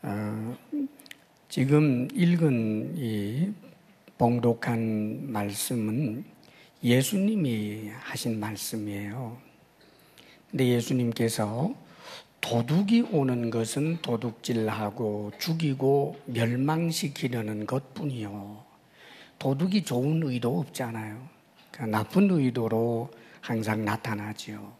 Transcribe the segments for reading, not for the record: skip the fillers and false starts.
어, 지금 읽은 이 봉독한 말씀은 예수님이 하신 말씀이에요. 근데 예수님께서 도둑이 오는 것은 도둑질하고 죽이고 멸망시키려는 것뿐이요. 도둑이 좋은 의도 없잖아요. 그러니까 나쁜 의도로 항상 나타나지요.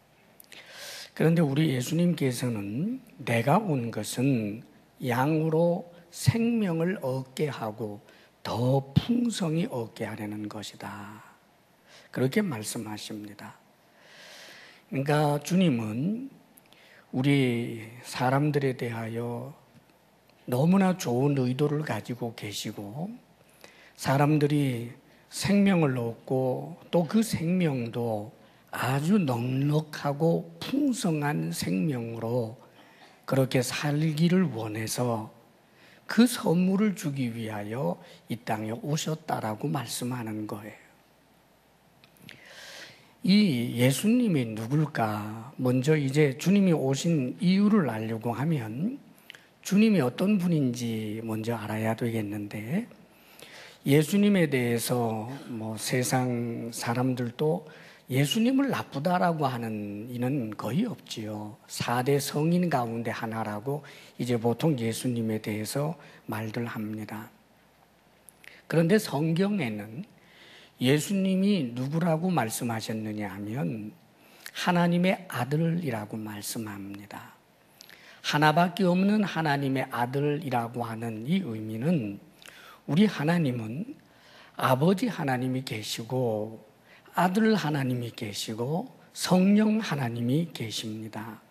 그런데 우리 예수님께서는 내가 온 것은 양으로 생명을 얻게 하고 더 풍성히 얻게 하려는 것이다. 그렇게 말씀하십니다. 그러니까 주님은 우리 사람들에 대하여 너무나 좋은 의도를 가지고 계시고 사람들이 생명을 얻고 또 그 생명도 아주 넉넉하고 풍성한 생명으로 그렇게 살기를 원해서 그 선물을 주기 위하여 이 땅에 오셨다라고 말씀하는 거예요. 이 예수님이 누굴까? 먼저 이제 주님이 오신 이유를 알려고 하면 주님이 어떤 분인지 먼저 알아야 되겠는데 예수님에 대해서 세상 사람들도 예수님을 나쁘다라고 하는 이는 거의 없지요. 4대 성인 가운데 하나라고 이제 보통 예수님에 대해서 말들 합니다. 그런데 성경에는 예수님이 누구라고 말씀하셨느냐 하면 하나님의 아들이라고 말씀합니다. 하나밖에 없는 하나님의 아들이라고 하는 이 의미는 우리 하나님은 아버지 하나님이 계시고 아들 하나님이 계시고 성령 하나님이 계십니다.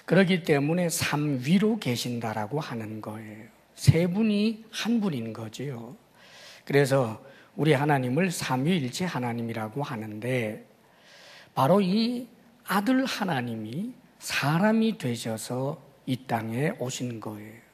그렇기 때문에 삼위로 계신다라고 하는 거예요. 세 분이 한 분인 거지요. 그래서 우리 하나님을 삼위일체 하나님이라고 하는데 바로 이 아들 하나님이 사람이 되셔서 이 땅에 오신 거예요.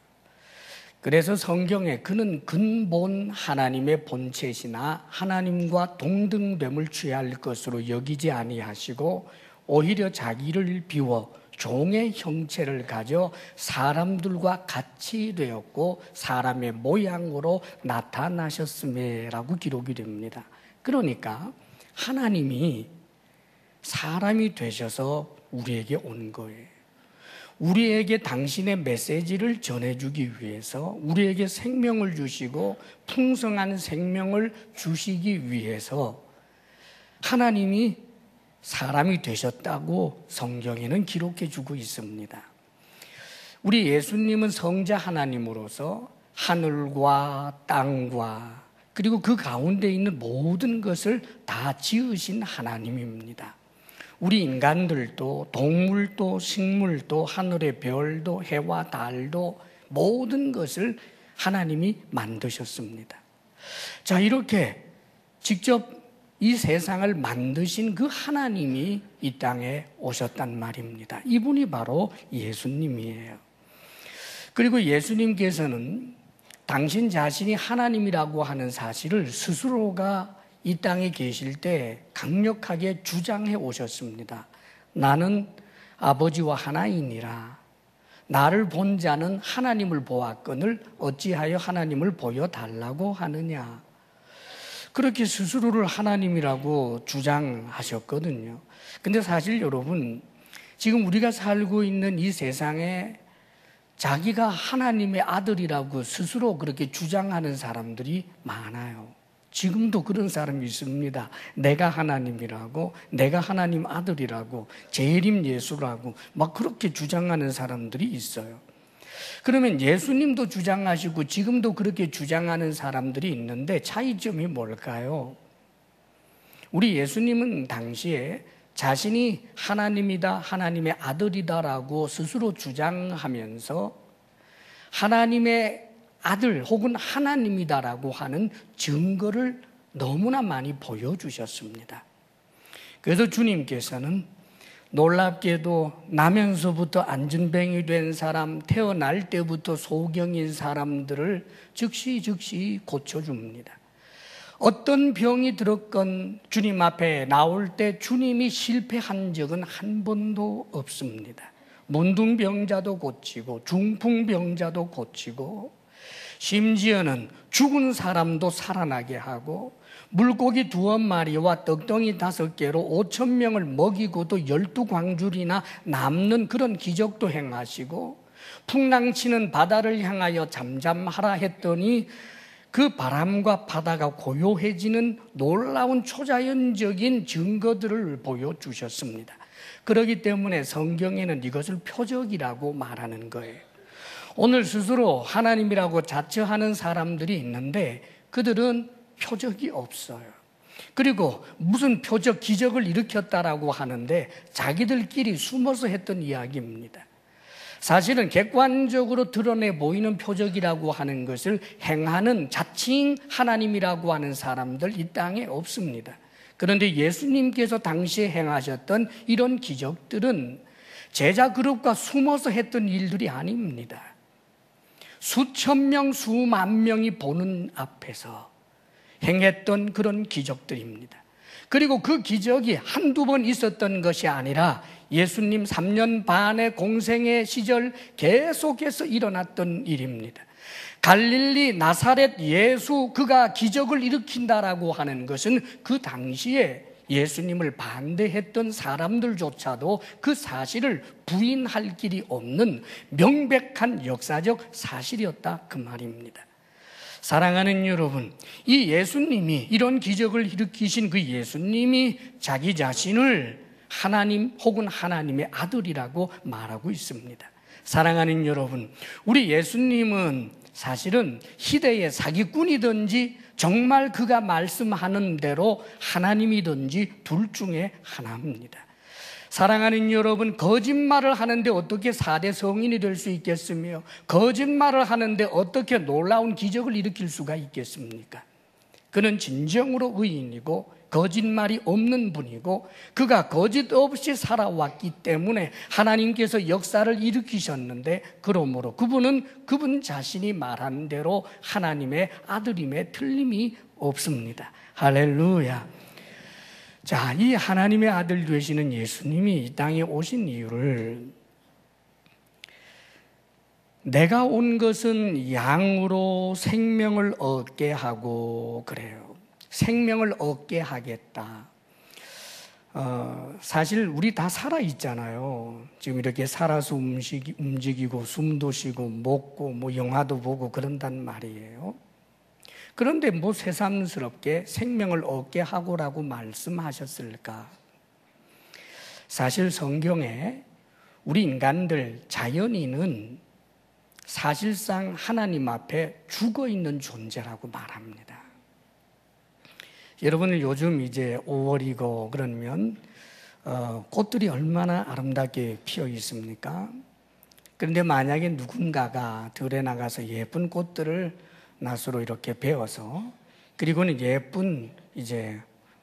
그래서 성경에 그는 근본 하나님의 본체시나 하나님과 동등됨을 취할 것으로 여기지 아니하시고 오히려 자기를 비워 종의 형체를 가져 사람들과 같이 되었고 사람의 모양으로 나타나셨음이라고 기록이 됩니다. 그러니까 하나님이 사람이 되셔서 우리에게 온 거예요. 우리에게 당신의 메시지를 전해주기 위해서 우리에게 생명을 주시고 풍성한 생명을 주시기 위해서 하나님이 사람이 되셨다고 성경에는 기록해주고 있습니다. 우리 예수님은 성자 하나님으로서 하늘과 땅과 그리고 그 가운데 있는 모든 것을 다 지으신 하나님입니다. 우리 인간들도 동물도 식물도 하늘의 별도 해와 달도 모든 것을 하나님이 만드셨습니다. 자, 이렇게 직접 이 세상을 만드신 그 하나님이 이 땅에 오셨단 말입니다. 이분이 바로 예수님이에요. 그리고 예수님께서는 당신 자신이 하나님이라고 하는 사실을 스스로가 이 땅에 계실 때 강력하게 주장해 오셨습니다. 나는 아버지와 하나이니라. 나를 본 자는 하나님을 보았거늘 어찌하여 하나님을 보여달라고 하느냐. 그렇게 스스로를 하나님이라고 주장하셨거든요. 근데 사실 여러분, 지금 우리가 살고 있는 이 세상에 자기가 하나님의 아들이라고 스스로 그렇게 주장하는 사람들이 많아요. 지금도 그런 사람이 있습니다. 내가 하나님이라고, 내가 하나님 아들이라고, 재림 예수라고 막 그렇게 주장하는 사람들이 있어요. 그러면 예수님도 주장하시고 지금도 그렇게 주장하는 사람들이 있는데 차이점이 뭘까요? 우리 예수님은 당시에 자신이 하나님이다, 하나님의 아들이다라고 스스로 주장하면서 하나님의 아들 혹은 하나님이다라고 하는 증거를 너무나 많이 보여주셨습니다. 그래서 주님께서는 놀랍게도 나면서부터 안전뱅이 된 사람, 태어날 때부터 소경인 사람들을 즉시 고쳐줍니다. 어떤 병이 들었건 주님 앞에 나올 때 주님이 실패한 적은 한 번도 없습니다. 문둥병자도 고치고 중풍병자도 고치고 심지어는 죽은 사람도 살아나게 하고 물고기 2마리와 떡덩이 5개로 5,000명을 먹이고도 12광줄이나 남는 그런 기적도 행하시고 풍랑치는 바다를 향하여 잠잠하라 했더니 그 바람과 바다가 고요해지는 놀라운 초자연적인 증거들을 보여주셨습니다. 그렇기 때문에 성경에는 이것을 표적이라고 말하는 거예요. 오늘 스스로 하나님이라고 자처하는 사람들이 있는데 그들은 표적이 없어요. 그리고 무슨 표적, 기적을 일으켰다라고 하는데 자기들끼리 숨어서 했던 이야기입니다. 사실은 객관적으로 드러내 보이는 표적이라고 하는 것을 행하는 자칭 하나님이라고 하는 사람들 이 땅에 없습니다. 그런데 예수님께서 당시에 행하셨던 이런 기적들은 제자 그룹과 숨어서 했던 일들이 아닙니다. 수천 명, 수만 명이 보는 앞에서 행했던 그런 기적들입니다. 그리고 그 기적이 한두 번 있었던 것이 아니라 예수님 3년 반의 공생의 시절 계속해서 일어났던 일입니다. 갈릴리 나사렛 예수 그가 기적을 일으킨다라고 하는 것은 그 당시에 예수님을 반대했던 사람들조차도 그 사실을 부인할 길이 없는 명백한 역사적 사실이었다 그 말입니다. 사랑하는 여러분, 이 예수님이 이런 기적을 일으키신 그 예수님이 자기 자신을 하나님 혹은 하나님의 아들이라고 말하고 있습니다. 사랑하는 여러분, 우리 예수님은 사실은 희대의 사기꾼이든지 정말 그가 말씀하는 대로 하나님이든지 둘 중에 하나입니다. 사랑하는 여러분, 거짓말을 하는데 어떻게 4대 성인이 될 수 있겠으며 거짓말을 하는데 어떻게 놀라운 기적을 일으킬 수가 있겠습니까? 그는 진정으로 의인이고 거짓말이 없는 분이고 그가 거짓 없이 살아왔기 때문에 하나님께서 역사를 일으키셨는데 그러므로 그분 자신이 말하는 대로 하나님의 아들임에 틀림이 없습니다. 할렐루야. 자, 이 하나님의 아들 되시는 예수님이 이 땅에 오신 이유를 내가 온 것은 양으로 생명을 얻게 하고 그래요. 생명을 얻게 하겠다. 사실 우리 다 살아있잖아요. 지금 이렇게 살아서 움직이고 숨도 쉬고 먹고 뭐 영화도 보고 그런단 말이에요. 그런데 뭐 새삼스럽게 생명을 얻게 하고라고 말씀하셨을까? 사실 성경에 우리 인간들, 자연인은 사실상 하나님 앞에 죽어있는 존재라고 말합니다. 여러분 요즘 이제 5월이고 그러면 꽃들이 얼마나 아름답게 피어 있습니까? 그런데 만약에 누군가가 들에 나가서 예쁜 꽃들을 낫으로 이렇게 베어서 그리고는 예쁜 이제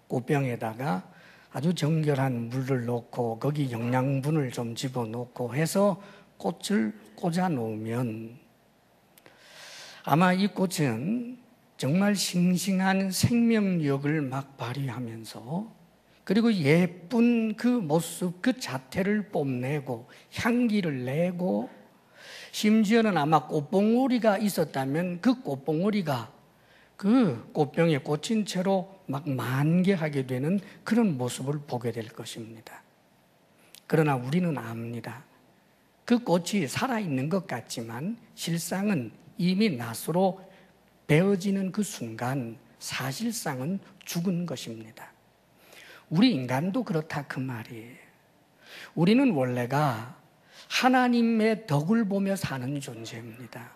꽃병에다가 아주 정결한 물을 넣고 거기 영양분을 좀 집어넣고 해서 꽃을 꽂아 놓으면 아마 이 꽃은 정말 싱싱한 생명력을 막 발휘하면서 그리고 예쁜 그 모습, 그 자태를 뽐내고 향기를 내고 심지어는 아마 꽃봉오리가 있었다면 그 꽃봉오리가 그 꽃병에 꽂힌 채로 막 만개하게 되는 그런 모습을 보게 될 것입니다. 그러나 우리는 압니다. 그 꽃이 살아있는 것 같지만 실상은 이미 낫으로 베어지는 그 순간 사실상은 죽은 것입니다. 우리 인간도 그렇다 그 말이에요. 우리는 원래가 하나님의 덕을 보며 사는 존재입니다.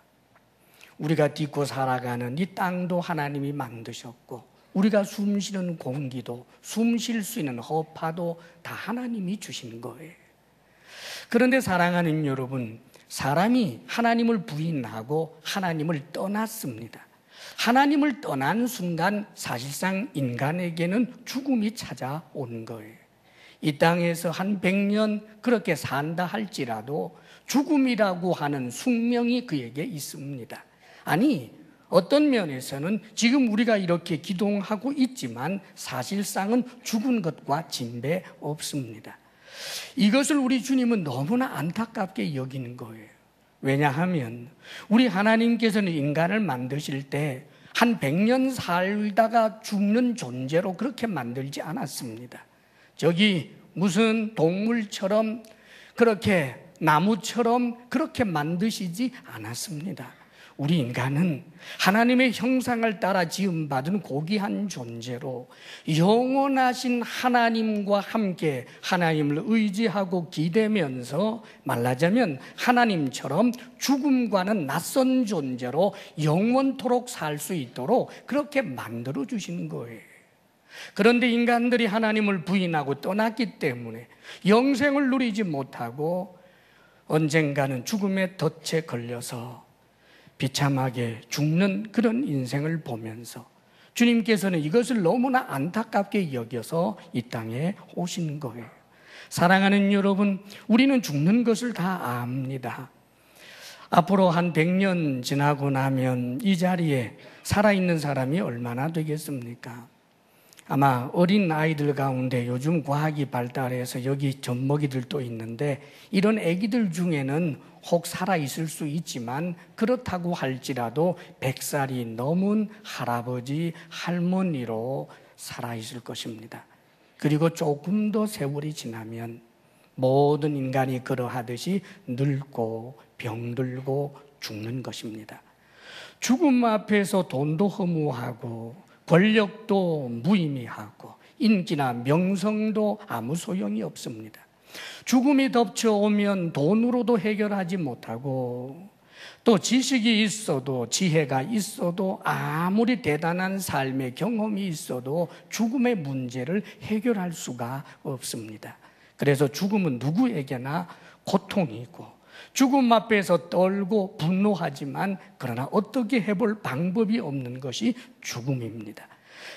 우리가 딛고 살아가는 이 땅도 하나님이 만드셨고 우리가 숨쉬는 공기도 숨 쉴 수 있는 허파도 다 하나님이 주신 거예요. 그런데 사랑하는 여러분, 사람이 하나님을 부인하고 하나님을 떠났습니다. 하나님을 떠난 순간 사실상 인간에게는 죽음이 찾아온 거예요. 이 땅에서 한 100년 그렇게 산다 할지라도 죽음이라고 하는 숙명이 그에게 있습니다. 아니, 어떤 면에서는 지금 우리가 이렇게 기동하고 있지만 사실상은 죽은 것과 진배 없습니다. 이것을 우리 주님은 너무나 안타깝게 여기는 거예요. 왜냐하면 우리 하나님께서는 인간을 만드실 때 한 100년 살다가 죽는 존재로 그렇게 만들지 않았습니다. 저기 무슨 동물처럼 그렇게 나무처럼 그렇게 만드시지 않았습니다. 우리 인간은 하나님의 형상을 따라 지음받은 고귀한 존재로 영원하신 하나님과 함께 하나님을 의지하고 기대면서 말하자면 하나님처럼 죽음과는 낯선 존재로 영원토록 살 수 있도록 그렇게 만들어 주신 거예요. 그런데 인간들이 하나님을 부인하고 떠났기 때문에 영생을 누리지 못하고 언젠가는 죽음의 덫에 걸려서 비참하게 죽는 그런 인생을 보면서 주님께서는 이것을 너무나 안타깝게 여겨서 이 땅에 오신 거예요. 사랑하는 여러분, 우리는 죽는 것을 다 압니다. 앞으로 한 100년 지나고 나면 이 자리에 살아있는 사람이 얼마나 되겠습니까? 아마 어린 아이들 가운데 요즘 과학이 발달해서 여기 젖먹이들도 있는데 이런 아기들 중에는 혹 살아있을 수 있지만 그렇다고 할지라도 100살이 넘은 할아버지, 할머니로 살아있을 것입니다. 그리고 조금 더 세월이 지나면 모든 인간이 그러하듯이 늙고 병들고 죽는 것입니다. 죽음 앞에서 돈도 허무하고 권력도 무의미하고 인기나 명성도 아무 소용이 없습니다. 죽음이 덮쳐오면 돈으로도 해결하지 못하고 또 지식이 있어도 지혜가 있어도 아무리 대단한 삶의 경험이 있어도 죽음의 문제를 해결할 수가 없습니다. 그래서 죽음은 누구에게나 고통이고 죽음 앞에서 떨고 분노하지만 그러나 어떻게 해볼 방법이 없는 것이 죽음입니다.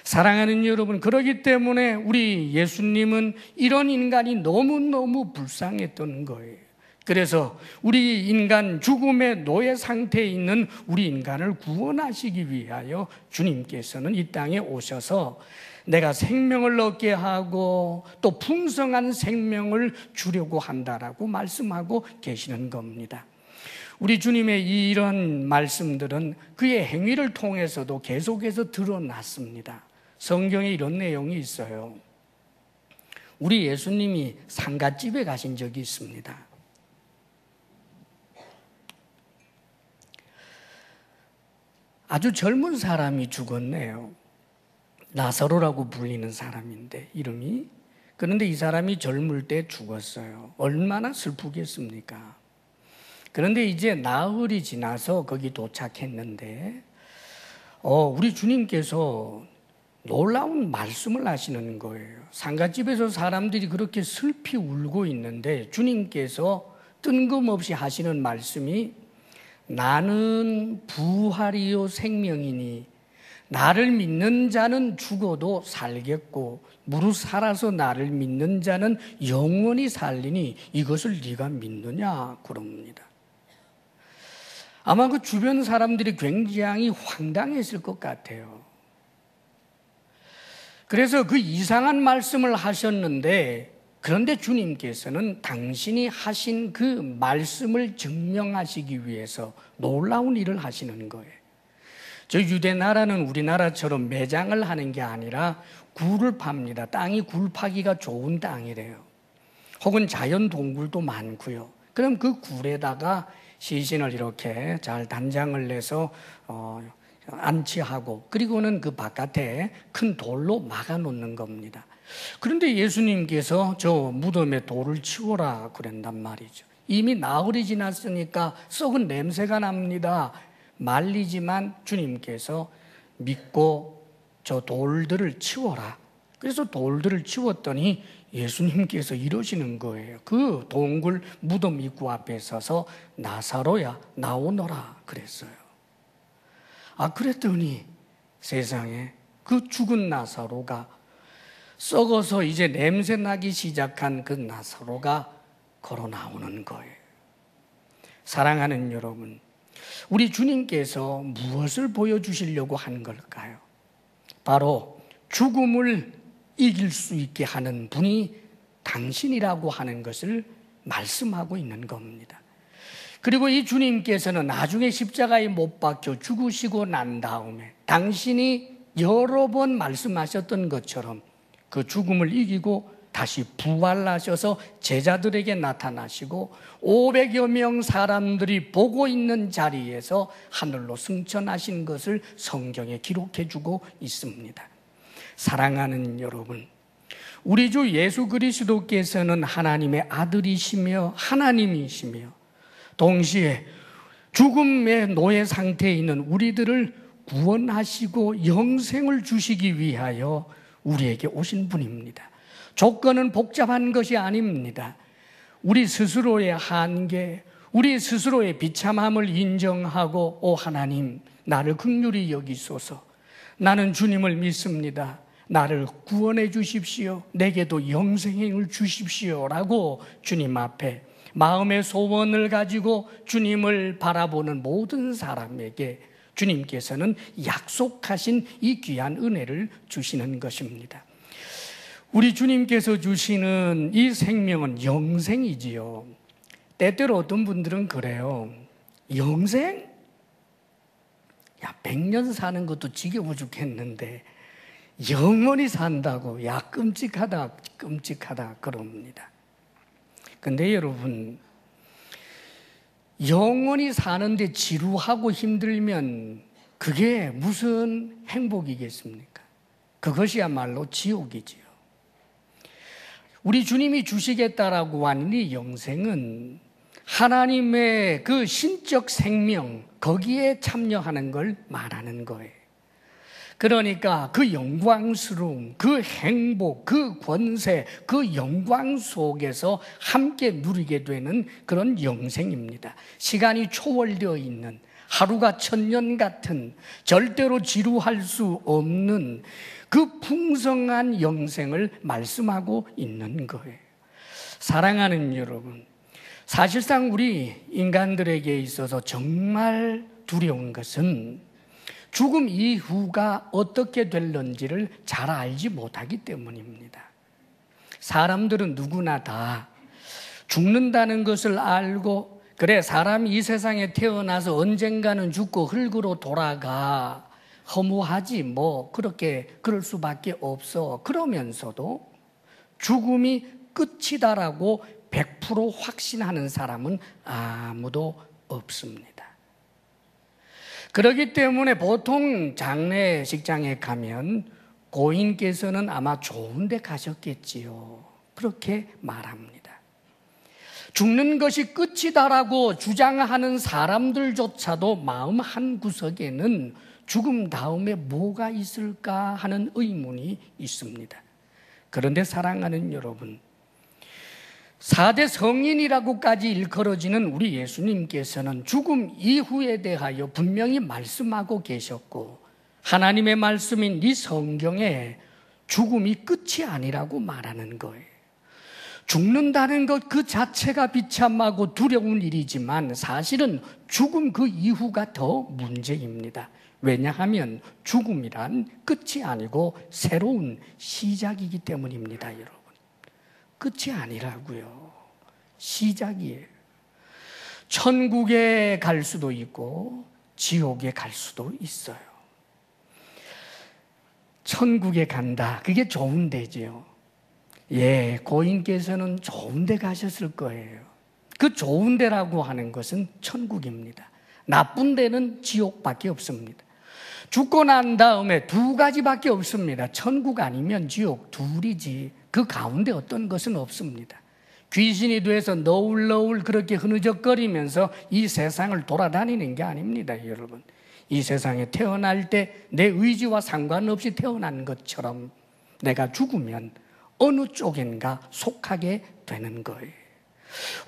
사랑하는 여러분, 그렇기 때문에 우리 예수님은 이런 인간이 너무너무 불쌍했던 거예요. 그래서 우리 인간 죽음의 노예 상태에 있는 우리 인간을 구원하시기 위하여 주님께서는 이 땅에 오셔서 내가 생명을 얻게 하고 또 풍성한 생명을 주려고 한다라고 말씀하고 계시는 겁니다. 우리 주님의 이런 말씀들은 그의 행위를 통해서도 계속해서 드러났습니다. 성경에 이런 내용이 있어요. 우리 예수님이 상갓집에 가신 적이 있습니다. 아주 젊은 사람이 죽었네요. 나사로라고 불리는 사람인데 이름이. 그런데 이 사람이 젊을 때 죽었어요. 얼마나 슬프겠습니까? 그런데 이제 나흘이 지나서 거기 도착했는데 우리 주님께서 놀라운 말씀을 하시는 거예요. 상갓집에서 사람들이 그렇게 슬피 울고 있는데 주님께서 뜬금없이 하시는 말씀이 나는 부활이요 생명이니 나를 믿는 자는 죽어도 살겠고 무릇 살아서 나를 믿는 자는 영원히 살리니 이것을 네가 믿느냐 그럽니다. 아마 그 주변 사람들이 굉장히 황당했을 것 같아요. 그래서 그 이상한 말씀을 하셨는데 그런데 주님께서는 당신이 하신 그 말씀을 증명하시기 위해서 놀라운 일을 하시는 거예요. 저 유대 나라는 우리나라처럼 매장을 하는 게 아니라 굴을 팝니다. 땅이 굴 파기가 좋은 땅이래요. 혹은 자연 동굴도 많고요. 그럼 그 굴에다가 시신을 이렇게 잘 단장을 내서 안치하고 그리고는 그 바깥에 큰 돌로 막아 놓는 겁니다. 그런데 예수님께서 저 무덤에 돌을 치워라 그랬단 말이죠. 이미 나흘이 지났으니까 썩은 냄새가 납니다. 말리지만 주님께서 믿고 저 돌들을 치워라. 그래서 돌들을 치웠더니 예수님께서 이러시는 거예요. 그 동굴 무덤 입구 앞에 서서 나사로야 나오너라 그랬어요. 그랬더니 세상에 그 죽은 나사로가 썩어서 이제 냄새 나기 시작한 그 나사로가 걸어 나오는 거예요. 사랑하는 여러분, 우리 주님께서 무엇을 보여주시려고 한 걸까요? 바로 죽음을 이길 수 있게 하는 분이 당신이라고 하는 것을 말씀하고 있는 겁니다. 그리고 이 주님께서는 나중에 십자가에 못 박혀 죽으시고 난 다음에 당신이 여러 번 말씀하셨던 것처럼 그 죽음을 이기고 다시 부활하셔서 제자들에게 나타나시고 500여 명 사람들이 보고 있는 자리에서 하늘로 승천하신 것을 성경에 기록해 주고 있습니다. 사랑하는 여러분, 우리 주 예수 그리스도께서는 하나님의 아들이시며 하나님이시며 동시에 죽음의 노예 상태에 있는 우리들을 구원하시고 영생을 주시기 위하여 우리에게 오신 분입니다. 조건은 복잡한 것이 아닙니다. 우리 스스로의 한계, 우리 스스로의 비참함을 인정하고 오 하나님, 나를 긍휼히 여기소서. 나는 주님을 믿습니다. 나를 구원해 주십시오. 내게도 영생을 주십시오. 라고 주님 앞에 마음의 소원을 가지고 주님을 바라보는 모든 사람에게 주님께서는 약속하신 이 귀한 은혜를 주시는 것입니다. 우리 주님께서 주시는 이 생명은 영생이지요. 때때로 어떤 분들은 그래요. 영생? 야, 100년 사는 것도 지겨워 죽겠는데 영원히 산다고? 야, 끔찍하다 그럽니다. 근데 여러분, 영원히 사는데 지루하고 힘들면 그게 무슨 행복이겠습니까? 그것이야말로 지옥이지요. 우리 주님이 주시겠다라고 하는 이 영생은 하나님의 그 신적 생명, 거기에 참여하는 걸 말하는 거예요. 그러니까 그 영광스러움, 그 행복, 그 권세, 그 영광 속에서 함께 누리게 되는 그런 영생입니다. 시간이 초월되어 있는, 하루가 1000년 같은, 절대로 지루할 수 없는 그 풍성한 영생을 말씀하고 있는 거예요. 사랑하는 여러분, 사실상 우리 인간들에게 있어서 정말 두려운 것은 죽음 이후가 어떻게 될런지를 잘 알지 못하기 때문입니다. 사람들은 누구나 다 죽는다는 것을 알고, 그래, 사람이 이 세상에 태어나서 언젠가는 죽고 흙으로 돌아가, 허무하지 뭐, 그럴 수밖에 없어. 그러면서도 죽음이 끝이다라고 100% 확신하는 사람은 아무도 없습니다. 그렇기 때문에 보통 장례식장에 가면 고인께서는 아마 좋은 데 가셨겠지요. 그렇게 말합니다. 죽는 것이 끝이다라고 주장하는 사람들조차도 마음 한구석에는 죽음 다음에 뭐가 있을까 하는 의문이 있습니다. 그런데 사랑하는 여러분, 4대 성인이라고까지 일컬어지는 우리 예수님께서는 죽음 이후에 대하여 분명히 말씀하고 계셨고, 하나님의 말씀인 이 성경에 죽음이 끝이 아니라고 말하는 거예요. 죽는다는 것 그 자체가 비참하고 두려운 일이지만 사실은 죽음 그 이후가 더 문제입니다. 왜냐하면 죽음이란 끝이 아니고 새로운 시작이기 때문입니다, 여러분. 끝이 아니라고요. 시작이에요. 천국에 갈 수도 있고 지옥에 갈 수도 있어요. 천국에 간다. 그게 좋은 데죠. 예, 고인께서는 좋은 데 가셨을 거예요. 그 좋은 데라고 하는 것은 천국입니다. 나쁜 데는 지옥밖에 없습니다. 죽고 난 다음에 두 가지밖에 없습니다. 천국 아니면 지옥, 둘이지. 그 가운데 어떤 것은 없습니다. 귀신이 돼서 너울너울 그렇게 흐느적거리면서 이 세상을 돌아다니는 게 아닙니다, 여러분. 이 세상에 태어날 때 내 의지와 상관없이 태어난 것처럼 내가 죽으면 어느 쪽인가 속하게 되는 거예요.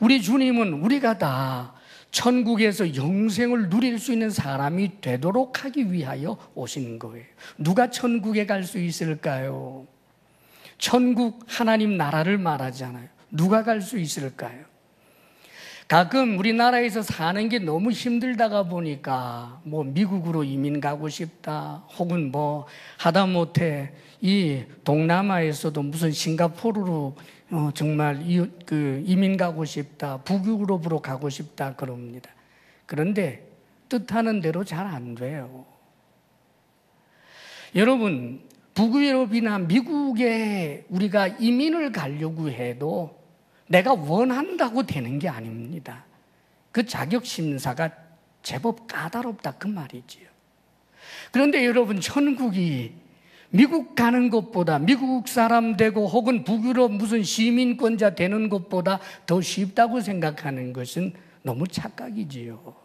우리 주님은 우리가 다 천국에서 영생을 누릴 수 있는 사람이 되도록 하기 위하여 오신 거예요. 누가 천국에 갈 수 있을까요? 천국, 하나님 나라를 말하잖아요. 누가 갈 수 있을까요? 가끔 우리나라에서 사는 게 너무 힘들다가 보니까 뭐 미국으로 이민 가고 싶다, 혹은 뭐 하다못해 이 동남아에서도 무슨 싱가포르로 정말 이민 가고 싶다, 북유럽으로 가고 싶다 그럽니다. 그런데 뜻하는 대로 잘 안 돼요. 여러분, 북유럽이나 미국에 우리가 이민을 가려고 해도 내가 원한다고 되는 게 아닙니다. 그 자격 심사가 제법 까다롭다 그 말이지요. 그런데 여러분, 천국이 미국 가는 것보다, 미국 사람 되고 혹은 북유럽 무슨 시민권자 되는 것보다 더 쉽다고 생각하는 것은 너무 착각이지요.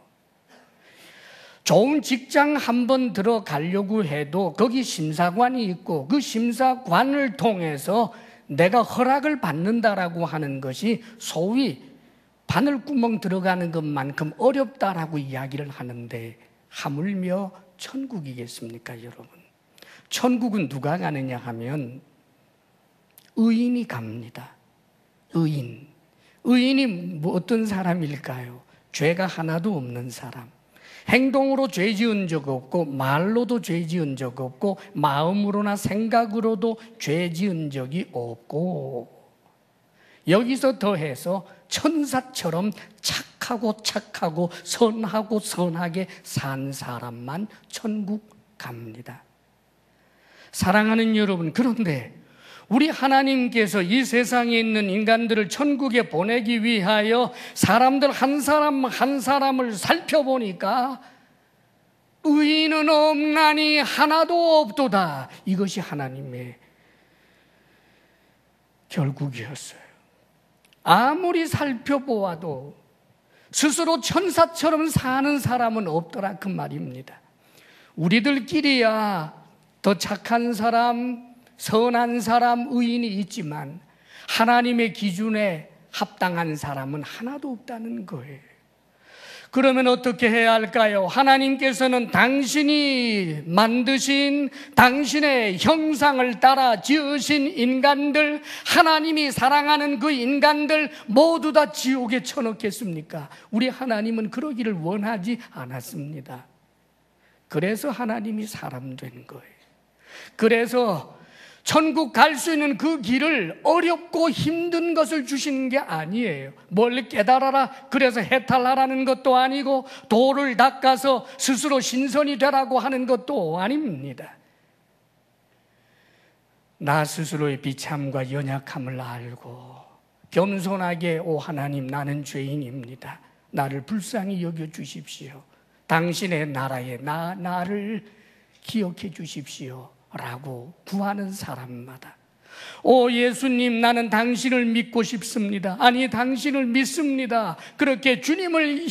좋은 직장 한번 들어가려고 해도 거기 심사관이 있고 그 심사관을 통해서 내가 허락을 받는다라고 하는 것이 소위 바늘구멍 들어가는 것만큼 어렵다라고 이야기를 하는데, 하물며 천국이겠습니까, 여러분? 천국은 누가 가느냐 하면 의인이 갑니다. 의인이 어떤 사람일까요? 죄가 하나도 없는 사람. 행동으로 죄 지은 적 없고 말로도 죄 지은 적 없고 마음으로나 생각으로도 죄 지은 적이 없고, 여기서 더해서 천사처럼 착하고 선하게 산 사람만 천국 갑니다. 사랑하는 여러분, 그런데 우리 하나님께서 이 세상에 있는 인간들을 천국에 보내기 위하여 사람들 한 사람 한 사람을 살펴보니까 의인은 없나니 하나도 없도다. 이것이 하나님의 결국이었어요. 아무리 살펴보아도 스스로 천사처럼 사는 사람은 없더라 그 말입니다. 우리들끼리야 더 착한 사람, 선한 사람, 의인이 있지만 하나님의 기준에 합당한 사람은 하나도 없다는 거예요. 그러면 어떻게 해야 할까요? 하나님께서는 당신이 만드신 당신의 형상을 따라 지으신 인간들, 하나님이 사랑하는 그 인간들 모두 다 지옥에 쳐넣겠습니까? 우리 하나님은 그러기를 원하지 않았습니다. 그래서 하나님이 사람 된 거예요. 그래서 천국 갈 수 있는 그 길을 어렵고 힘든 것을 주시는 게 아니에요. 뭘 깨달아라 그래서 해탈하라는 것도 아니고 돌을 닦아서 스스로 신선이 되라고 하는 것도 아닙니다. 나 스스로의 비참과 연약함을 알고 겸손하게 오 하나님, 나는 죄인입니다. 나를 불쌍히 여겨주십시오. 당신의 나라에 나를 기억해 주십시오 라고 구하는 사람마다, 오 예수님, 나는 당신을 믿고 싶습니다. 아니, 당신을 믿습니다. 그렇게 주님을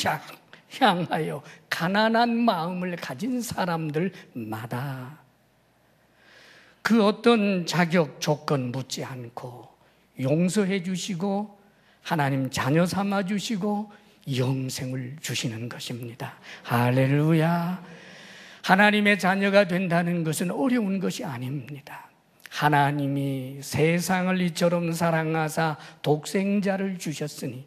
향하여 가난한 마음을 가진 사람들마다 그 어떤 자격 조건 묻지 않고 용서해 주시고 하나님 자녀 삼아 주시고 영생을 주시는 것입니다. 할렐루야. 하나님의 자녀가 된다는 것은 어려운 것이 아닙니다. 하나님이 세상을 이처럼 사랑하사 독생자를 주셨으니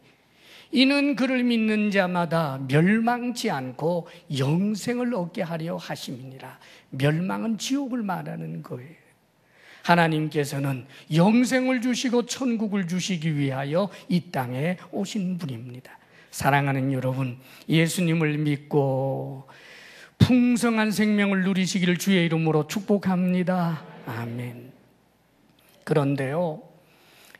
이는 그를 믿는 자마다 멸망치 않고 영생을 얻게 하려 하심이니라. 멸망은 지옥을 말하는 거예요. 하나님께서는 영생을 주시고 천국을 주시기 위하여 이 땅에 오신 분입니다. 사랑하는 여러분, 예수님을 믿고 풍성한 생명을 누리시기를 주의 이름으로 축복합니다. 아멘. 그런데요,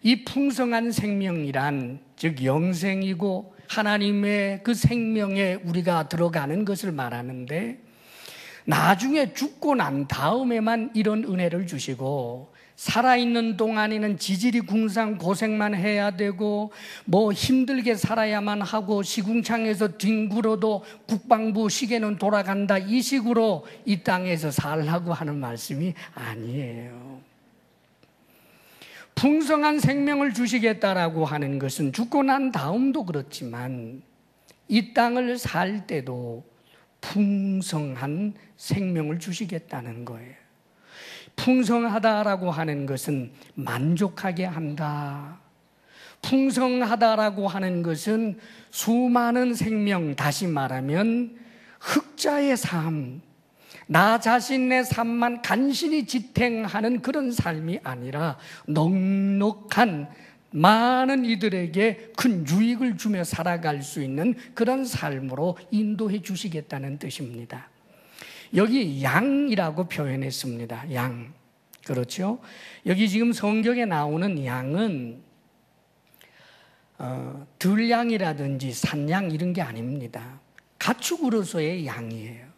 이 풍성한 생명이란 즉 영생이고 하나님의 그 생명에 우리가 들어가는 것을 말하는데, 나중에 죽고 난 다음에만 이런 은혜를 주시고 살아있는 동안에는 지질이 궁상 고생만 해야 되고 뭐 힘들게 살아야만 하고 시궁창에서 뒹굴어도 국방부 시계는 돌아간다, 이 식으로 이 땅에서 살라고 하는 말씀이 아니에요. 풍성한 생명을 주시겠다라고 하는 것은 죽고 난 다음도 그렇지만 이 땅을 살 때도 풍성한 생명을 주시겠다는 거예요. 풍성하다라고 하는 것은 만족하게 한다. 풍성하다라고 하는 것은 수많은 생명, 다시 말하면 흑자의 삶, 나 자신의 삶만 간신히 지탱하는 그런 삶이 아니라 넉넉한 많은 이들에게 큰 유익을 주며 살아갈 수 있는 그런 삶으로 인도해 주시겠다는 뜻입니다. 여기 양이라고 표현했습니다. 양. 그렇죠? 여기 지금 성경에 나오는 양은 들양이라든지 산양 이런 게 아닙니다. 가축으로서의 양이에요.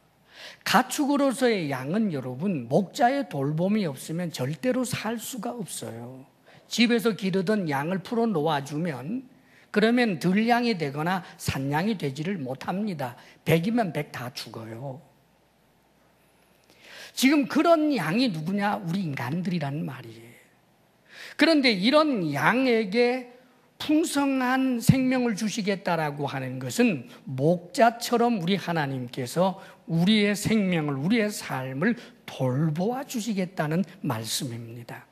가축으로서의 양은 여러분 목자의 돌봄이 없으면 절대로 살 수가 없어요. 집에서 기르던 양을 풀어 놓아주면 그러면 들양이 되거나 산양이 되지를 못합니다. 100이면 100 다 죽어요. 지금 그런 양이 누구냐? 우리 인간들이란 말이에요. 그런데 이런 양에게 풍성한 생명을 주시겠다라고 하는 것은 목자처럼 우리 하나님께서 우리의 생명을, 우리의 삶을 돌보아 주시겠다는 말씀입니다.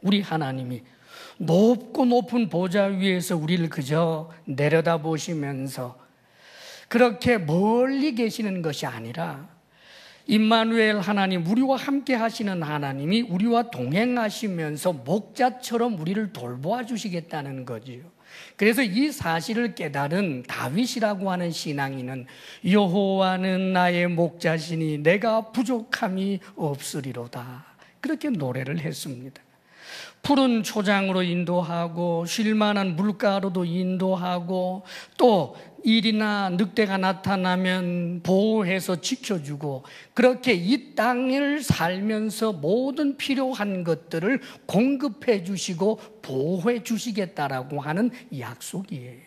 우리 하나님이 높고 높은 보좌 위에서 우리를 그저 내려다보시면서 그렇게 멀리 계시는 것이 아니라 임마누엘 하나님, 우리와 함께 하시는 하나님이 우리와 동행하시면서 목자처럼 우리를 돌보아 주시겠다는 거지요. 그래서 이 사실을 깨달은 다윗이라고 하는 신앙인은 여호와는 나의 목자시니 내가 부족함이 없으리로다, 그렇게 노래를 했습니다. 푸른 초장으로 인도하고 쉴만한 물가로도 인도하고 또 일이나 늑대가 나타나면 보호해서 지켜주고 그렇게 이 땅을 살면서 모든 필요한 것들을 공급해 주시고 보호해 주시겠다라고 하는 약속이에요.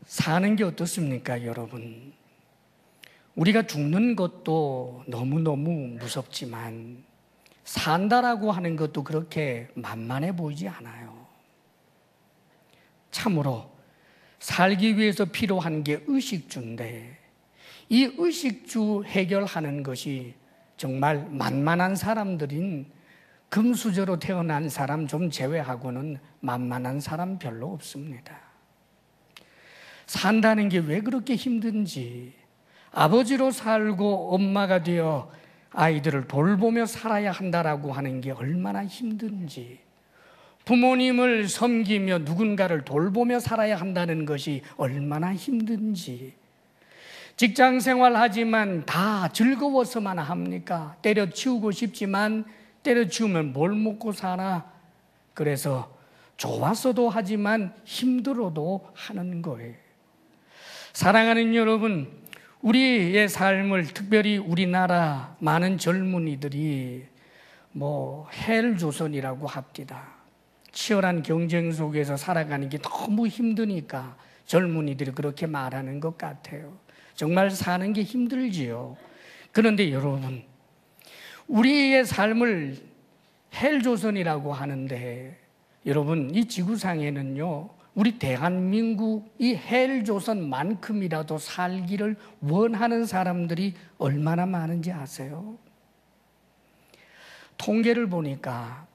사는 게 어떻습니까, 여러분? 우리가 죽는 것도 너무너무 무섭지만 산다라고 하는 것도 그렇게 만만해 보이지 않아요. 참으로 살기 위해서 필요한 게 의식주인데 이 의식주 해결하는 것이 정말 만만한 사람들인 금수저로 태어난 사람 좀 제외하고는 만만한 사람 별로 없습니다. 산다는 게 왜 그렇게 힘든지, 아버지로 살고 엄마가 되어 아이들을 돌보며 살아야 한다라고 하는 게 얼마나 힘든지, 부모님을 섬기며 누군가를 돌보며 살아야 한다는 것이 얼마나 힘든지, 직장 생활하지만 다 즐거워서만 합니까? 때려치우고 싶지만 때려치우면 뭘 먹고 사나? 그래서 좋아서도 하지만 힘들어도 하는 거예요. 사랑하는 여러분, 우리의 삶을, 특별히 우리나라 많은 젊은이들이 헬조선이라고 합디다. 치열한 경쟁 속에서 살아가는 게 너무 힘드니까 젊은이들이 그렇게 말하는 것 같아요. 정말 사는 게 힘들지요. 그런데 여러분, 우리의 삶을 헬조선이라고 하는데 여러분, 이 지구상에는요, 우리 대한민국 이 헬조선만큼이라도 살기를 원하는 사람들이 얼마나 많은지 아세요? 통계를 보니까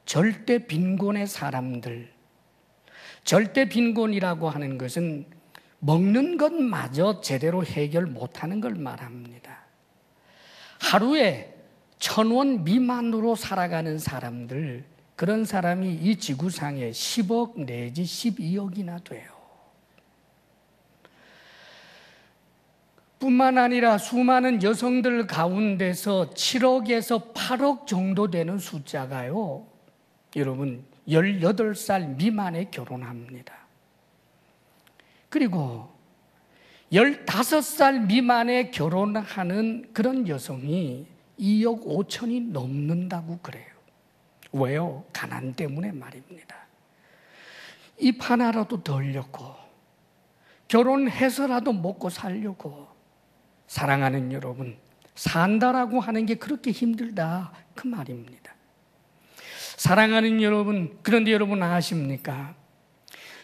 절대 빈곤의 사람들, 절대 빈곤이라고 하는 것은 먹는 것마저 제대로 해결 못하는 걸 말합니다. 하루에 1,000원 미만으로 살아가는 사람들, 그런 사람이 이 지구상에 10억 내지 12억이나 돼요. 뿐만 아니라 수많은 여성들 가운데서 7억에서 8억 정도 되는 숫자가요, 여러분 18살 미만에 결혼합니다. 그리고 15살 미만에 결혼하는 그런 여성이 2억 5천이 넘는다고 그래요. 왜요? 가난 때문에 말입니다. 입 하나라도 덜려고, 결혼해서라도 먹고 살려고. 사랑하는 여러분, 산다라고 하는 게 그렇게 힘들다, 그 말입니다. 사랑하는 여러분, 그런데 여러분 아십니까?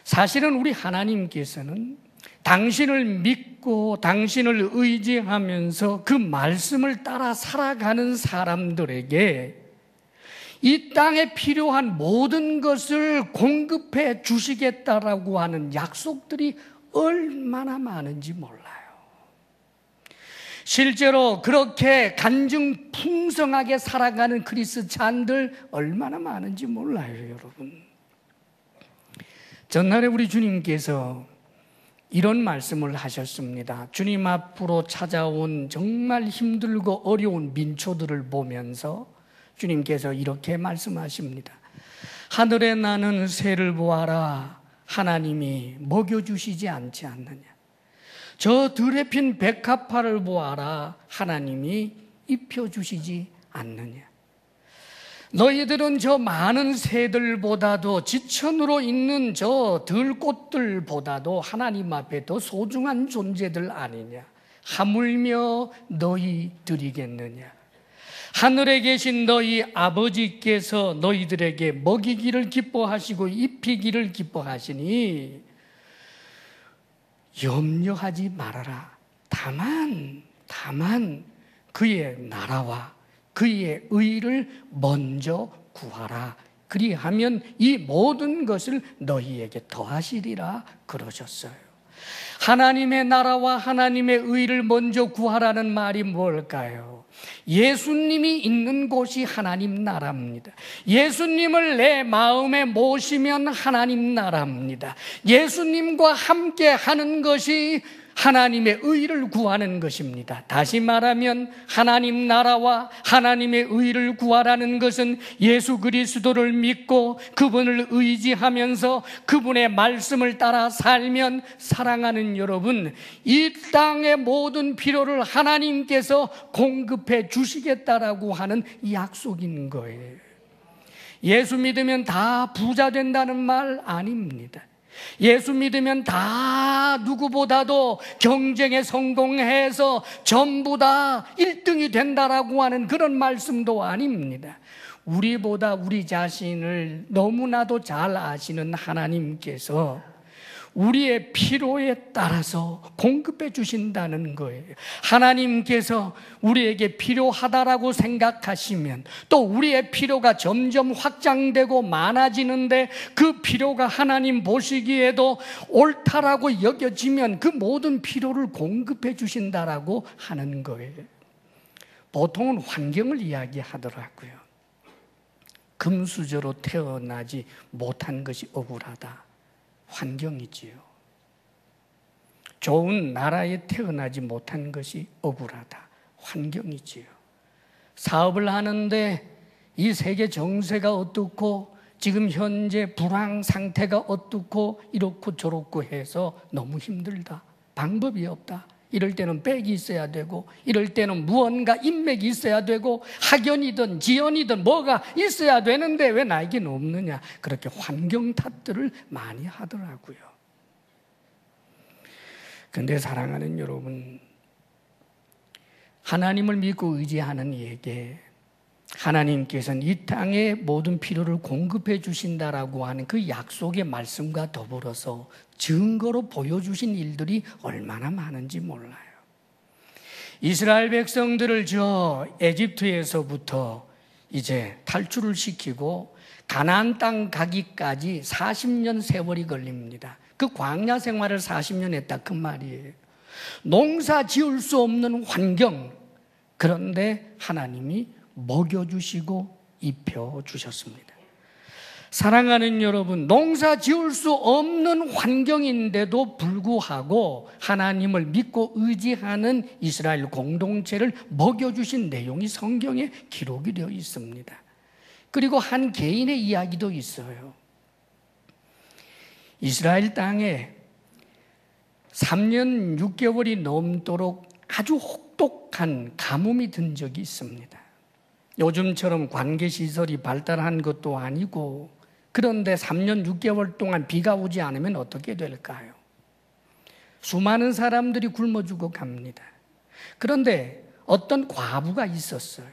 사실은 우리 하나님께서는 당신을 믿고 당신을 의지하면서 그 말씀을 따라 살아가는 사람들에게 이 땅에 필요한 모든 것을 공급해 주시겠다라고 하는 약속들이 얼마나 많은지 몰라요. 실제로 그렇게 간증 풍성하게 살아가는 크리스찬들 얼마나 많은지 몰라요, 여러분. 전날에 우리 주님께서 이런 말씀을 하셨습니다. 주님 앞으로 찾아온 정말 힘들고 어려운 민초들을 보면서 주님께서 이렇게 말씀하십니다. 하늘에 나는 새를 보아라. 하나님이 먹여주시지 않지 않느냐. 저 들에 핀 백합화를 보아라. 하나님이 입혀주시지 않느냐. 너희들은 저 많은 새들보다도 지천으로 있는 저 들꽃들보다도 하나님 앞에 더 소중한 존재들 아니냐. 하물며 너희들이겠느냐. 하늘에 계신 너희 아버지께서 너희들에게 먹이기를 기뻐하시고 입히기를 기뻐하시니 염려하지 말아라. 다만 그의 나라와 그의 의를 먼저 구하라. 그리하면 이 모든 것을 너희에게 더하시리라 그러셨어요. 하나님의 나라와 하나님의 의를 먼저 구하라는 말이 뭘까요? 예수님이 있는 곳이 하나님 나라입니다. 예수님을 내 마음에 모시면 하나님 나라입니다. 예수님과 함께 하는 것이 하나님의 의를 구하는 것입니다. 다시 말하면 하나님 나라와 하나님의 의를 구하라는 것은 예수 그리스도를 믿고 그분을 의지하면서 그분의 말씀을 따라 살면, 사랑하는 여러분, 이 땅의 모든 필요를 하나님께서 공급해 주시겠다라고 하는 약속인 거예요. 예수 믿으면 다 부자 된다는 말 아닙니다. 예수 믿으면 다 누구보다도 경쟁에 성공해서 전부 다 1등이 된다라고 하는 그런 말씀도 아닙니다. 우리보다 우리 자신을 너무나도 잘 아시는 하나님께서 우리의 필요에 따라서 공급해 주신다는 거예요. 하나님께서 우리에게 필요하다라고 생각하시면 또 우리의 필요가 점점 확장되고 많아지는데 그 필요가 하나님 보시기에도 옳다라고 여겨지면 그 모든 필요를 공급해 주신다라고 하는 거예요. 보통은 환경을 이야기하더라고요. 금수저로 태어나지 못한 것이 억울하다. 환경이지요. 좋은 나라에 태어나지 못한 것이 억울하다. 환경이지요. 사업을 하는데 이 세계 정세가 어떻고 지금 현재 불황 상태가 어떻고 이렇고 저렇고 해서 너무 힘들다. 방법이 없다. 이럴 때는 백이 있어야 되고 이럴 때는 무언가 인맥이 있어야 되고 학연이든 지연이든 뭐가 있어야 되는데 왜 나에게는 없느냐. 그렇게 환경 탓들을 많이 하더라고요. 그런데 사랑하는 여러분, 하나님을 믿고 의지하는 이에게 하나님께서는 이 땅의 모든 필요를 공급해 주신다라고 하는 그 약속의 말씀과 더불어서 증거로 보여주신 일들이 얼마나 많은지 몰라요. 이스라엘 백성들을 저 에집트에서부터 이제 탈출을 시키고 가나안 땅 가기까지 40년 세월이 걸립니다. 그 광야 생활을 40년 했다 그 말이에요. 농사 지을 수 없는 환경, 그런데 하나님이 먹여주시고 입혀주셨습니다. 사랑하는 여러분, 농사 지을 수 없는 환경인데도 불구하고 하나님을 믿고 의지하는 이스라엘 공동체를 먹여주신 내용이 성경에 기록이 되어 있습니다. 그리고 한 개인의 이야기도 있어요. 이스라엘 땅에 3년 6개월이 넘도록 아주 혹독한 가뭄이 든 적이 있습니다. 요즘처럼 관계시설이 발달한 것도 아니고, 그런데 3년 6개월 동안 비가 오지 않으면 어떻게 될까요? 수많은 사람들이 굶어 죽어 갑니다. 그런데 어떤 과부가 있었어요.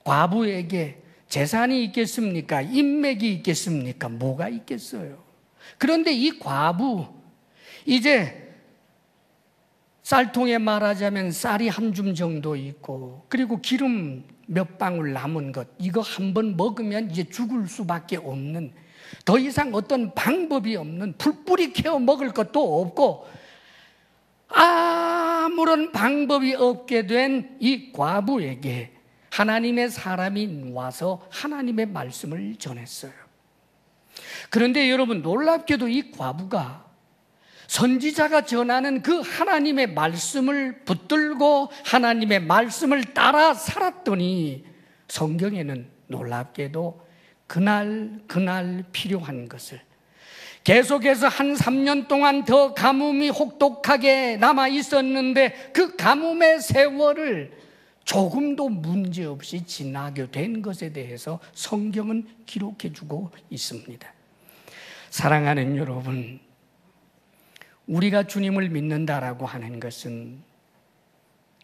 과부에게 재산이 있겠습니까? 인맥이 있겠습니까? 뭐가 있겠어요? 그런데 이 과부, 이제 쌀통에 말하자면 쌀이 한 줌 정도 있고, 그리고 기름 몇 방울 남은 것, 이거 한번 먹으면 이제 죽을 수밖에 없는, 더 이상 어떤 방법이 없는, 풀뿌리 캐어 먹을 것도 없고 아무 아무런 방법이 없게 된 이 과부에게 하나님의 사람이 와서 하나님의 말씀을 전했어요. 그런데 여러분, 놀랍게도 이 과부가 선지자가 전하는 그 하나님의 말씀을 붙들고 하나님의 말씀을 따라 살았더니 성경에는 놀랍게도 그날 필요한 것을 계속해서 한 3년 동안 더 가뭄이 혹독하게 남아 있었는데 그 가뭄의 세월을 조금도 문제없이 지나게 된 것에 대해서 성경은 기록해 주고 있습니다. 사랑하는 여러분, 우리가 주님을 믿는다라고 하는 것은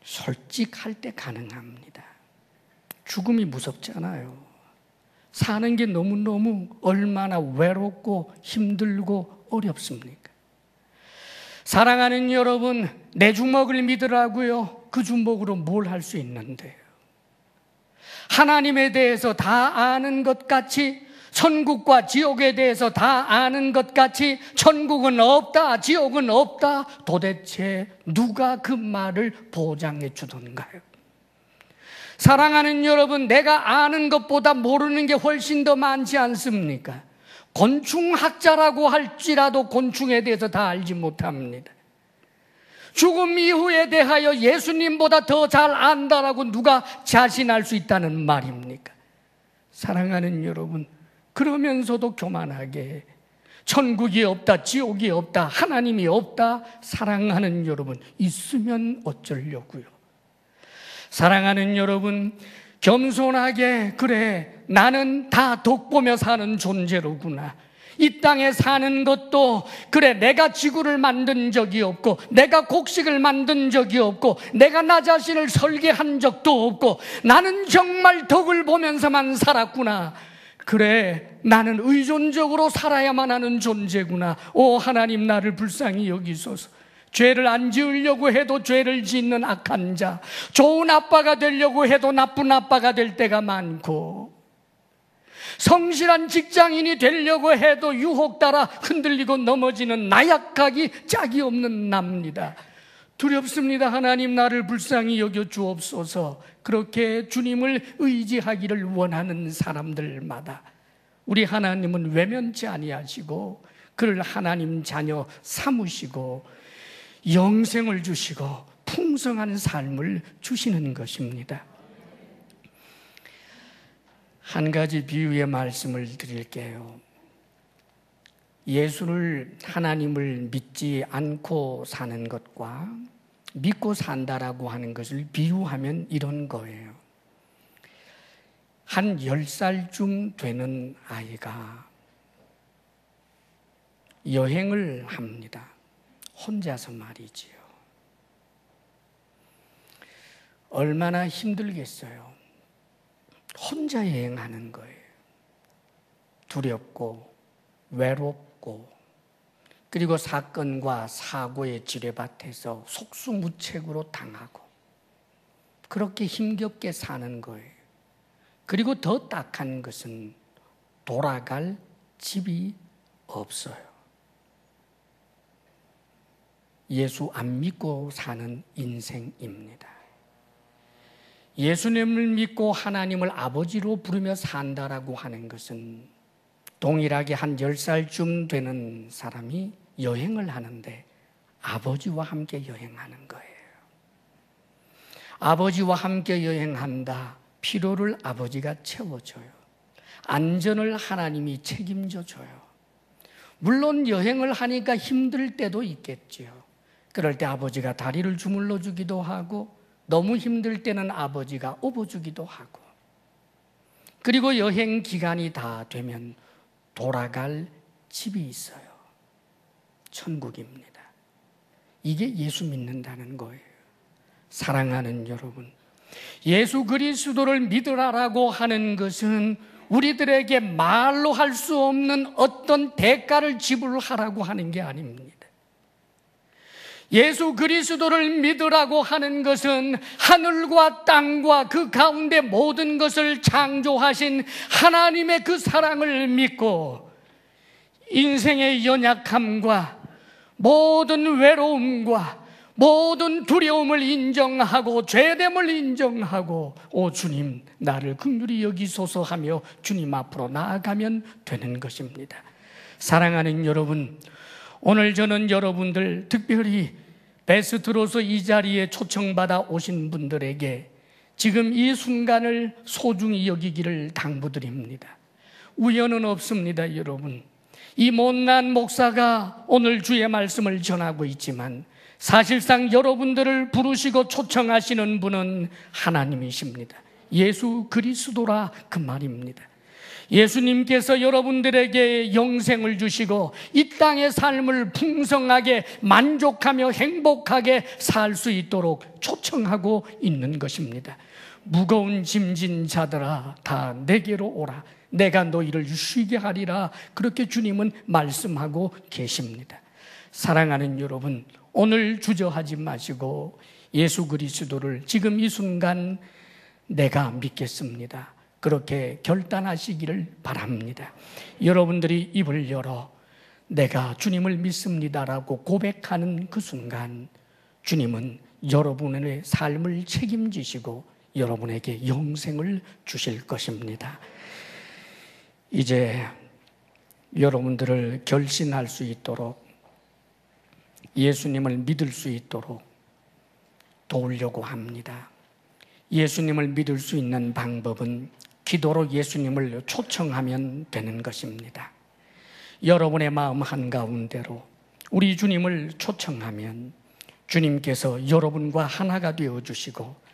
솔직할 때 가능합니다. 죽음이 무섭잖아요. 사는 게 너무너무 얼마나 외롭고 힘들고 어렵습니까? 사랑하는 여러분, 내 주먹을 믿으라고요? 그 주먹으로 뭘 할 수 있는데요? 하나님에 대해서 다 아는 것 같이, 천국과 지옥에 대해서 다 아는 것 같이 천국은 없다, 지옥은 없다, 도대체 누가 그 말을 보장해 주던가요? 사랑하는 여러분, 내가 아는 것보다 모르는 게 훨씬 더 많지 않습니까? 곤충학자라고 할지라도 곤충에 대해서 다 알지 못합니다. 죽음 이후에 대하여 예수님보다 더 잘 안다라고 누가 자신할 수 있다는 말입니까? 사랑하는 여러분, 그러면서도 교만하게 천국이 없다, 지옥이 없다, 하나님이 없다, 사랑하는 여러분, 있으면 어쩌려고요? 사랑하는 여러분, 겸손하게, 그래, 나는 다 돋보며 사는 존재로구나. 이 땅에 사는 것도, 그래, 내가 지구를 만든 적이 없고, 내가 곡식을 만든 적이 없고, 내가 나 자신을 설계한 적도 없고, 나는 정말 덕을 보면서만 살았구나. 그래, 나는 의존적으로 살아야만 하는 존재구나. 오 하나님, 나를 불쌍히 여기소서. 죄를 안 지으려고 해도 죄를 짓는 악한 자, 좋은 아빠가 되려고 해도 나쁜 아빠가 될 때가 많고, 성실한 직장인이 되려고 해도 유혹 따라 흔들리고 넘어지는 나약하기 짝이 없는 납니다. 두렵습니다. 하나님, 나를 불쌍히 여겨 주옵소서. 그렇게 주님을 의지하기를 원하는 사람들마다 우리 하나님은 외면치 아니하시고 그를 하나님 자녀 삼으시고 영생을 주시고 풍성한 삶을 주시는 것입니다. 한 가지 비유의 말씀을 드릴게요. 예수를, 하나님을 믿지 않고 사는 것과 믿고 산다라고 하는 것을 비유하면 이런 거예요. 한 10살쯤 되는 아이가 여행을 합니다. 혼자서 말이지요. 얼마나 힘들겠어요. 혼자 여행하는 거예요. 두렵고 외롭고, 그리고 사건과 사고의 지뢰밭에서 속수무책으로 당하고 그렇게 힘겹게 사는 거예요. 그리고 더 딱한 것은 돌아갈 집이 없어요. 예수 안 믿고 사는 인생입니다. 예수님을 믿고 하나님을 아버지로 부르며 산다라고 하는 것은 동일하게 한 10살쯤 되는 사람이 여행을 하는데 아버지와 함께 여행하는 거예요. 아버지와 함께 여행한다. 필요를 아버지가 채워줘요. 안전을 하나님이 책임져 줘요. 물론 여행을 하니까 힘들 때도 있겠지요. 그럴 때 아버지가 다리를 주물러 주기도 하고, 너무 힘들 때는 아버지가 업어주기도 하고, 그리고 여행 기간이 다 되면 돌아갈 집이 있어요. 천국입니다. 이게 예수 믿는다는 거예요. 사랑하는 여러분, 예수 그리스도를 믿으라라고 하는 것은 우리들에게 말로 할 수 없는 어떤 대가를 지불하라고 하는 게 아닙니다. 예수 그리스도를 믿으라고 하는 것은 하늘과 땅과 그 가운데 모든 것을 창조하신 하나님의 그 사랑을 믿고 인생의 연약함과 모든 외로움과 모든 두려움을 인정하고 죄됨을 인정하고 오 주님 나를 긍휼히 여기소서 하며 주님 앞으로 나아가면 되는 것입니다. 사랑하는 여러분, 오늘 저는 여러분들 특별히 베스트로서 이 자리에 초청받아 오신 분들에게 지금 이 순간을 소중히 여기기를 당부드립니다. 우연은 없습니다. 여러분, 이 못난 목사가 오늘 주의 말씀을 전하고 있지만 사실상 여러분들을 부르시고 초청하시는 분은 하나님이십니다. 예수 그리스도라 그 말입니다. 예수님께서 여러분들에게 영생을 주시고 이 땅의 삶을 풍성하게 만족하며 행복하게 살 수 있도록 초청하고 있는 것입니다. 무거운 짐진 자들아 다 내게로 오라, 내가 너희를 쉬게 하리라, 그렇게 주님은 말씀하고 계십니다. 사랑하는 여러분, 오늘 주저하지 마시고 예수 그리스도를 지금 이 순간 내가 믿겠습니다, 그렇게 결단하시기를 바랍니다. 여러분들이 입을 열어 내가 주님을 믿습니다라고 고백하는 그 순간 주님은 여러분의 삶을 책임지시고 여러분에게 영생을 주실 것입니다. 이제 여러분들을 결심할 수 있도록, 예수님을 믿을 수 있도록 도우려고 합니다. 예수님을 믿을 수 있는 방법은 기도로 예수님을 초청하면 되는 것입니다. 여러분의 마음 한가운데로 우리 주님을 초청하면 주님께서 여러분과 하나가 되어주시고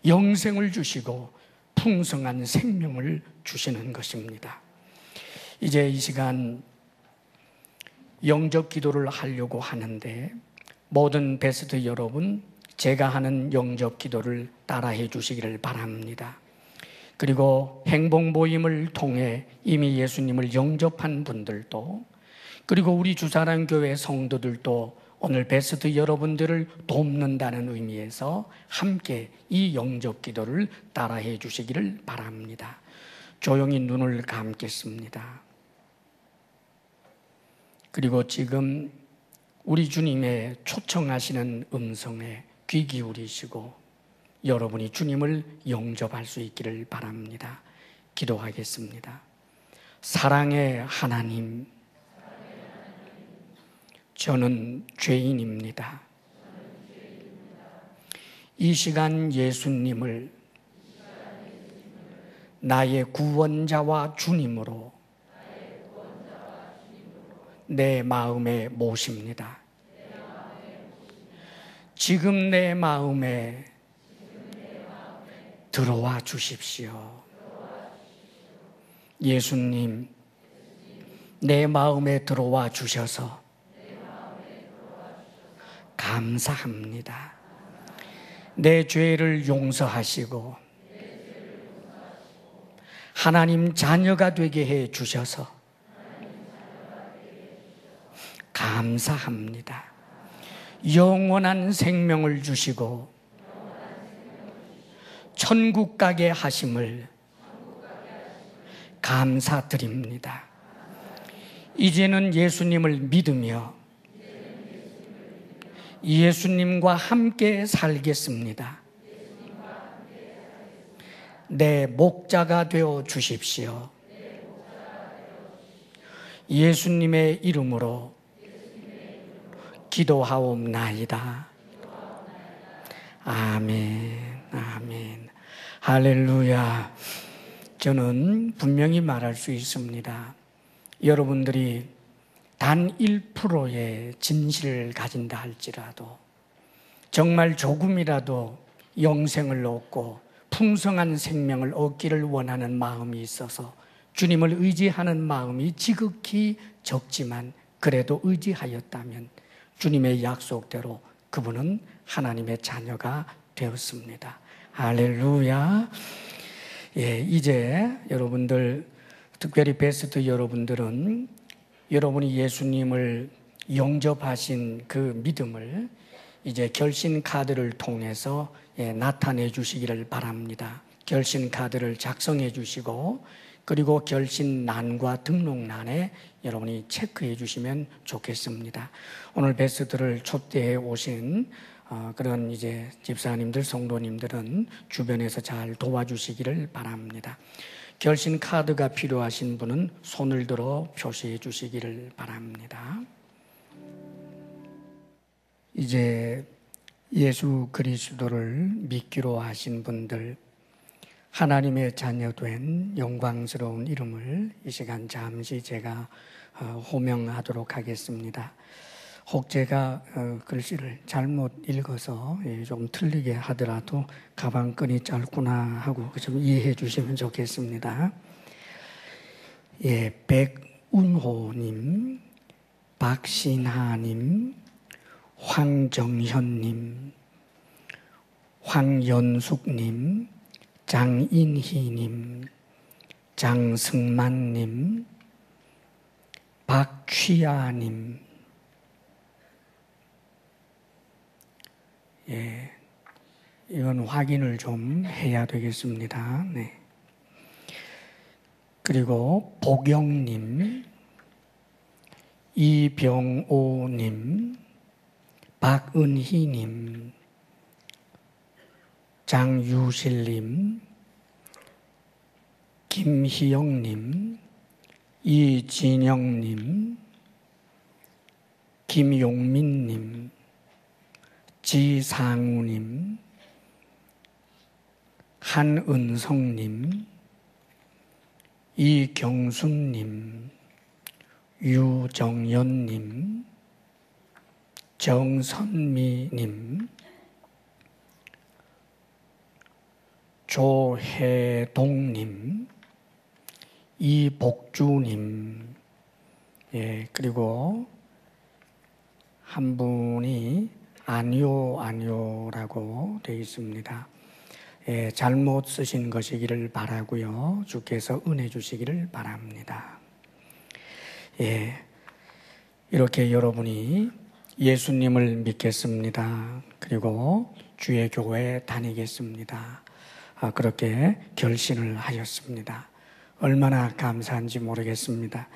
영생을 주시고 풍성한 생명을 주시는 것입니다. 이제 이 시간 영접 기도를 하려고 하는데 모든 베스트 여러분, 제가 하는 영접 기도를 따라해 주시기를 바랍니다. 그리고 행복 모임을 통해 이미 예수님을 영접한 분들도, 그리고 우리 주사랑교회 성도들도 오늘 베스트 여러분들을 돕는다는 의미에서 함께 이 영접 기도를 따라해 주시기를 바랍니다. 조용히 눈을 감겠습니다. 그리고 지금 우리 주님의 초청하시는 음성에 귀 기울이시고 여러분이 주님을 영접할 수 있기를 바랍니다. 기도하겠습니다. 사랑의 하나님, 저는 죄인입니다. 이 시간 예수님을 나의 구원자와 주님으로 내 마음에 모십니다. 지금 내 마음에 들어와 주십시오. 예수님, 내 마음에 들어와 주셔서 감사합니다. 내 죄를 용서하시고 하나님 자녀가 되게 해 주셔서 감사합니다. 영원한 생명을 주시고 천국 가게 하심을 감사드립니다. 이제는 예수님을 믿으며 예수님과 함께 살겠습니다. 내 목자가 되어 주십시오. 예수님의 이름으로 기도하옵나이다. 아멘, 아멘, 할렐루야. 저는 분명히 말할 수 있습니다. 여러분들이 단 1%의 진실을 가진다 할지라도, 정말 조금이라도 영생을 얻고 풍성한 생명을 얻기를 원하는 마음이 있어서 주님을 의지하는 마음이 지극히 적지만 그래도 의지하였다면 주님의 약속대로 그분은 하나님의 자녀가 되었습니다. 할렐루야. 예, 이제 여러분들, 특별히 베스트 여러분들은 여러분이 예수님을 영접하신 그 믿음을 이제 결신 카드를 통해서 나타내 주시기를 바랍니다. 결신 카드를 작성해 주시고 그리고 결신란과 등록란에 여러분이 체크해 주시면 좋겠습니다. 오늘 베스트를 초대해 오신 그런 이제 집사님들, 성도님들은 주변에서 잘 도와주시기를 바랍니다. 결신 카드가 필요하신 분은 손을 들어 표시해 주시기를 바랍니다. 이제 예수 그리스도를 믿기로 하신 분들, 하나님의 자녀된 영광스러운 이름을 이 시간 잠시 제가 호명하도록 하겠습니다. 혹 제가 글씨를 잘못 읽어서 좀 틀리게 하더라도 가방끈이 짧구나 하고 좀 이해해 주시면 좋겠습니다. 백운호님, 박신하님, 황정현님, 황연숙님, 장인희님, 장승만님, 박취아님, 이건 확인을 좀 해야 되겠습니다. 네. 그리고 복영님, 이병오님, 박은희님, 장유실님, 김희영님, 이진영님, 김용민님, 지상우님, 한은성님, 이경순님, 유정연님, 정선미님, 조혜동님, 이복주님, 그리고 한 분이 아니오라고 되어 있습니다. 잘못 쓰신 것이기를 바라고요. 주께서 은혜 주시기를 바랍니다. 이렇게 여러분이 예수님을 믿겠습니다. 그리고 주의 교회에 다니겠습니다. 그렇게 결심을 하셨습니다. 얼마나 감사한지 모르겠습니다.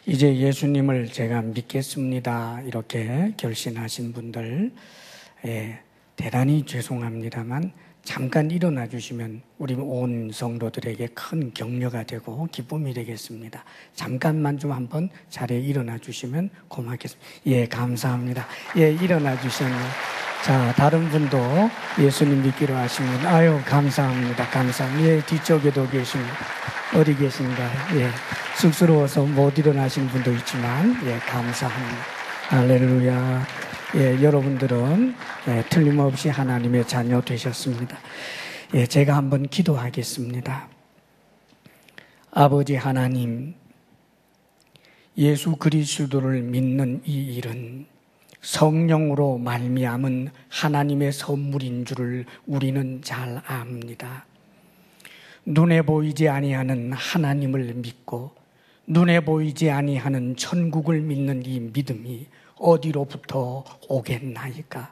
이제 예수님을 제가 믿겠습니다. 이렇게 결심하신 분들, 대단히 죄송합니다만 잠깐 일어나 주시면 우리 온 성도들에게 큰 격려가 되고 기쁨이 되겠습니다. 잠깐만 좀 한번 자리에 일어나 주시면 고맙겠습니다. 감사합니다. 일어나 주셨네요. 자, 다른 분도 예수님 믿기로 하시면 감사합니다. 감사합니다. 뒤쪽에도 계십니다. 어디 계신가요? 쑥스러워서 못 일어나신 분도 있지만 감사합니다. 할렐루야. 여러분들은 틀림없이 하나님의 자녀 되셨습니다. 제가 한번 기도하겠습니다. 아버지 하나님, 예수 그리스도를 믿는 이 일은 성령으로 말미암은 하나님의 선물인 줄을 우리는 잘 압니다. 눈에 보이지 아니하는 하나님을 믿고 눈에 보이지 아니하는 천국을 믿는 이 믿음이 어디로부터 오겠나이까?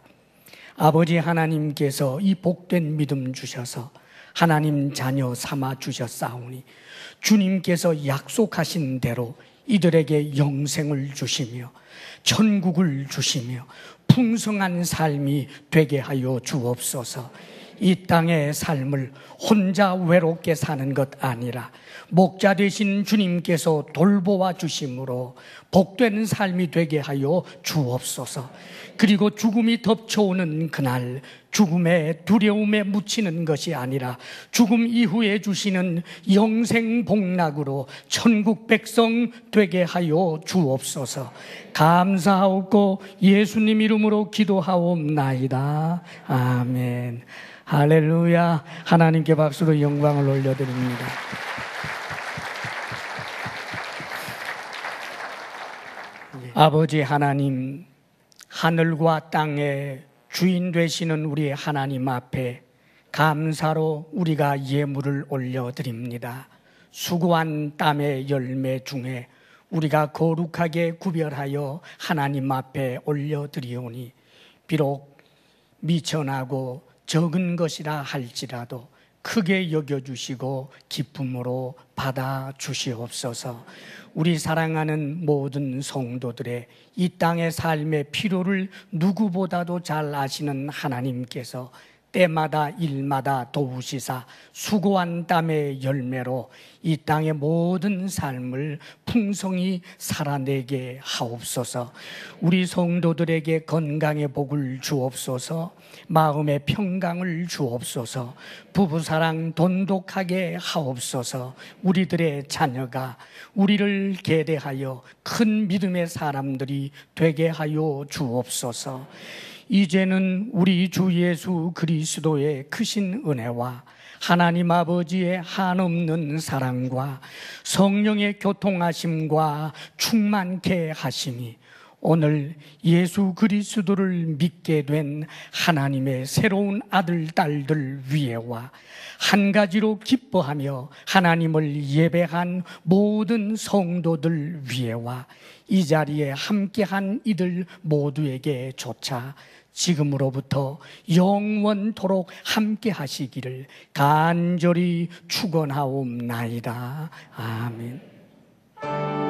아버지 하나님께서 이 복된 믿음 주셔서 하나님 자녀 삼아 주셨사오니 주님께서 약속하신 대로 이들에게 영생을 주시며 천국을 주시며 풍성한 삶이 되게 하여 주옵소서. 이 땅의 삶을 혼자 외롭게 사는 것 아니라 목자 되신 주님께서 돌보아 주심으로 복된 삶이 되게 하여 주옵소서. 그리고 죽음이 덮쳐오는 그날 죽음의 두려움에 묻히는 것이 아니라 죽음 이후에 주시는 영생 복락으로 천국 백성 되게 하여 주옵소서. 감사하옵고 예수님 이름으로 기도하옵나이다. 아멘. 할렐루야. 하나님께 박수로 영광을 올려드립니다. 아버지 하나님, 하늘과 땅의 주인 되시는 우리 하나님 앞에 감사로 우리가 예물을 올려드립니다. 수고한 땀의 열매 중에 우리가 거룩하게 구별하여 하나님 앞에 올려드리오니 비록 미천하고 적은 것이라 할지라도 크게 여겨주시고 기쁨으로 받아주시옵소서. 우리 사랑하는 모든 성도들의 이 땅의 삶의 필요를 누구보다도 잘 아시는 하나님께서 때마다 일마다 도우시사 수고한 땀의 열매로 이 땅의 모든 삶을 풍성히 살아내게 하옵소서. 우리 성도들에게 건강의 복을 주옵소서. 마음의 평강을 주옵소서. 부부사랑 돈독하게 하옵소서. 우리들의 자녀가 우리를 계대하여 큰 믿음의 사람들이 되게 하여 주옵소서. 이제는 우리 주 예수 그리스도의 크신 은혜와 하나님 아버지의 한없는 사랑과 성령의 교통하심과 충만케 하심이 오늘 예수 그리스도를 믿게 된 하나님의 새로운 아들, 딸들 위에와 한 가지로 기뻐하며 하나님을 예배한 모든 성도들 위에와 이 자리에 함께한 이들 모두에게 조차 지금으로부터 영원토록 함께 하시기를 간절히 축원하옵나이다. 아멘.